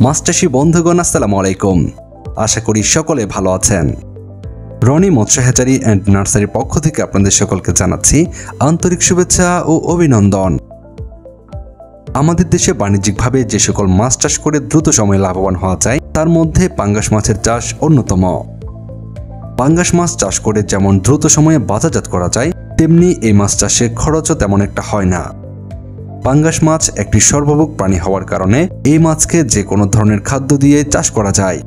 মাছ চাষী বন্ধুগণ আসসালামু আলাইকুম। আশা করি সকলে ভালো আছেন। রনি মৎস্য হ্যাচারি অ্যান্ড নার্সারির পক্ষ থেকে আপনাদের সকলকে জানাচ্ছি আন্তরিক শুভেচ্ছা ও অভিনন্দন। আমাদের দেশে বাণিজ্যিকভাবে যে সকল মাছ চাষ করে দ্রুত সময়ে লাভবান হওয়া যায় তার মধ্যে পাঙ্গাস মাছের চাষ অন্যতম। পাঙ্গাস মাছ চাষ করে যেমন দ্রুত সময়ে বাজারজাত করা যায়, তেমনি এই মাছ চাষে খরচও তেমন একটা হয় না। পাঙ্গাস মাছ একটি সর্বভোগ প্রাণী হওয়ার কারণে এই মাছকে যে কোনো ধরনের খাদ্য দিয়ে চাষ করা যায়।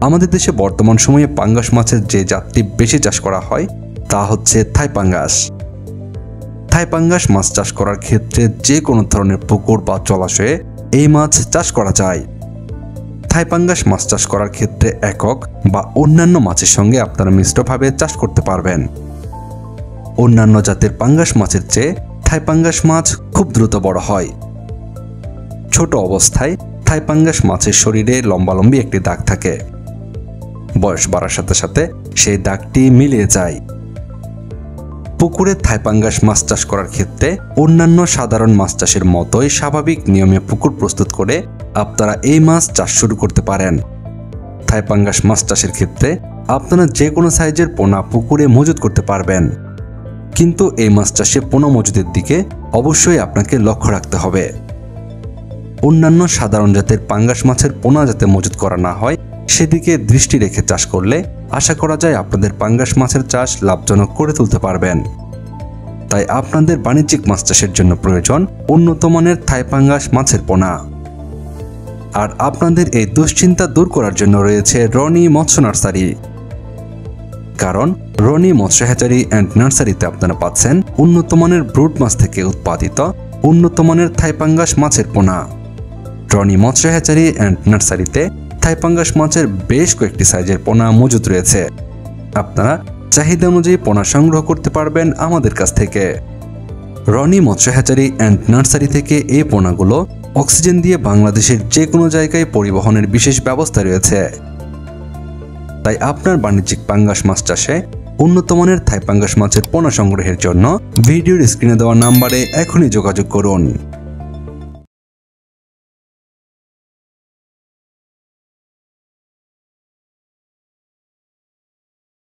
আমাদের দেশে বর্তমান সময়ে পাঙ্গাস মাছের যে জাতটি বেশি চাষ করা হয় তা হচ্ছে থাই পাঙ্গাস। থাই পাঙ্গাস মাছ চাষ করার ক্ষেত্রে যে কোনো ধরনের পুকুর বা জলাশয়ে এই মাছ চাষ করা যায়। থাই পাঙ্গাস মাছ চাষ করার ক্ষেত্রে একক বা অন্যান্য মাছের সঙ্গে আপনারা মিশ্রভাবে চাষ করতে পারবেন। অন্যান্য জাতের পাঙ্গাস মাছের চেয়ে থাই পাঙ্গাস মাছ খুব দ্রুত বড় হয়। ছোট অবস্থায় থাই পাঙ্গাস মাছের শরীরে লম্বালম্বি একটি দাগ থাকে। বয়স বাড়ার সাথে সাথে সেই দাগটি মিলিয়ে যায়। পুকুরে থাই পাঙ্গাস মাছ চাষ করার ক্ষেত্রে অন্যান্য সাধারণ মাছ চাষের মতোই স্বাভাবিক নিয়মে পুকুর প্রস্তুত করে আপনারা এই মাছ চাষ শুরু করতে পারেন। থাই পাঙ্গাস মাছ চাষের ক্ষেত্রে আপনারা যে কোনো সাইজের পোনা পুকুরে মজুত করতে পারবেন, কিন্তু এই মাছ চাষে পোনা মজুদের দিকে অবশ্যই আপনাকে লক্ষ্য রাখতে হবে। অন্যান্য সাধারণ জাতের পাঙ্গাস মাছের পোনা যাতে মজুত করা না হয় সেদিকে দৃষ্টি রেখে চাষ করলে আশা করা যায় আপনাদের পাঙ্গাস মাছের চাষ লাভজনক করে তুলতে পারবেন। তাই আপনাদের বাণিজ্যিক মাছ চাষের জন্য প্রয়োজন উন্নত মানের থাই পাঙ্গাস মাছের পোনা। আর আপনাদের এই দুশ্চিন্তা দূর করার জন্য রয়েছে রনি মৎস্য নার্সারি। কারণ রনি মৎস্য হ্যাচারি অ্যান্ড নার্সারিতে আপনারা পাচ্ছেন উন্নত মানের ব্রুড মাছ থেকে উৎপাদিত উন্নত মানের থাই পাঙ্গাস মাছের পোনা। রনি মৎস্য হ্যাচারি অ্যান্ড নার্সারিতে থাই পাঙ্গাস মাছের বেশ কয়েকটি সাইজের পোনা মজুদ রয়েছে। আপনারা চাহিদা অনুযায়ী পোনা সংগ্রহ করতে পারবেন আমাদের কাছ থেকে। রনি মৎস্য হ্যাচারি অ্যান্ড নার্সারি থেকে এই পোনাগুলো অক্সিজেন দিয়ে বাংলাদেশের যে কোনো জায়গায় পরিবহনের বিশেষ ব্যবস্থা রয়েছে। তাই আপনার বাণিজ্যিক পাঙ্গাস মাছ চাষে উন্নত মানের থাই পাঙ্গাস মাছের পোনা সংগ্রহের জন্য ভিডিওর স্ক্রিনে দেওয়া নাম্বারে এখনই যোগাযোগ করুন।